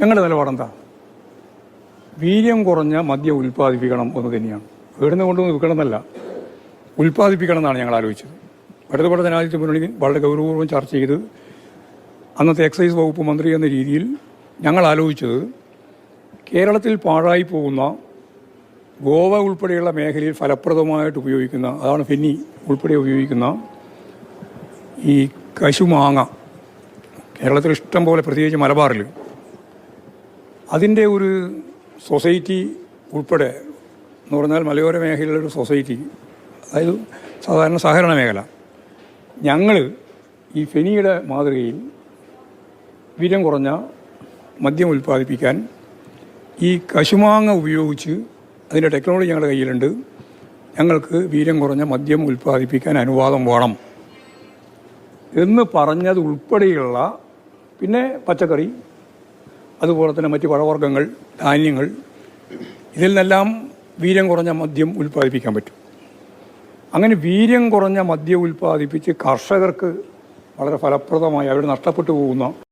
ഞങ്ങളുടെ നിലപാടെന്താ? വീര്യം കുറഞ്ഞ മദ്യം ഉൽപ്പാദിപ്പിക്കണം എന്ന് തന്നെയാണ്. വീടിന് കൊണ്ടുവന്ന് വിൽക്കണമെന്നല്ല, ഉൽപ്പാദിപ്പിക്കണം എന്നാണ് ഞങ്ങൾ ആലോചിച്ചത്. ഇടതുപക്ഷ ജനാധിപത്യ മുന്നണി വളരെ ഗൗരവപൂർവ്വം ചർച്ച ചെയ്ത് അന്നത്തെ എക്സൈസ് വകുപ്പ് മന്ത്രി എന്ന രീതിയിൽ ഞങ്ങൾ ആലോചിച്ചത് കേരളത്തിൽ പാഴായി പോകുന്ന ഗോവ ഉൾപ്പെടെയുള്ള മേഖലയിൽ ഫലപ്രദമായിട്ട് ഉപയോഗിക്കുന്ന, അതാണ് ഫെന്നി ഉൾപ്പെടെ ഉപയോഗിക്കുന്ന ഈ കശുമാങ്ങ, കേരളത്തിൽ ഇഷ്ടം പോലെ, പ്രത്യേകിച്ച് മലബാറിൽ അതിൻ്റെ ഒരു സൊസൈറ്റി ഉൾപ്പെടെ എന്ന് പറഞ്ഞാൽ മലയോര മേഖലയിലൊരു സൊസൈറ്റി, അതായത് സാധാരണ സഹകരണ മേഖല, ഞങ്ങൾ ഈ ഫെനിയുടെ മാതൃകയിൽ വീര്യം കുറഞ്ഞ മദ്യം ഉൽപ്പാദിപ്പിക്കാൻ ഈ കശുമാങ്ങ ഉപയോഗിച്ച്, അതിൻ്റെ ടെക്നോളജി ഞങ്ങളുടെ കയ്യിലുണ്ട്, ഞങ്ങൾക്ക് വീര്യം കുറഞ്ഞ മദ്യം ഉൽപ്പാദിപ്പിക്കാൻ അനുവാദം വേണം എന്ന് പറഞ്ഞത് ഉൾപ്പെടെയുള്ള, പിന്നെ പച്ചക്കറി, അതുപോലെ തന്നെ മറ്റ് പഴവർഗ്ഗങ്ങൾ, ധാന്യങ്ങൾ, ഇതിൽ നിന്നെല്ലാം വീര്യം കുറഞ്ഞ മദ്യം ഉൽപ്പാദിപ്പിക്കാൻ പറ്റും. അങ്ങനെ വീര്യം കുറഞ്ഞ മദ്യം ഉൽപ്പാദിപ്പിച്ച് കർഷകർക്ക് വളരെ ഫലപ്രദമായി അവർ നഷ്ടപ്പെട്ടു പോകുന്ന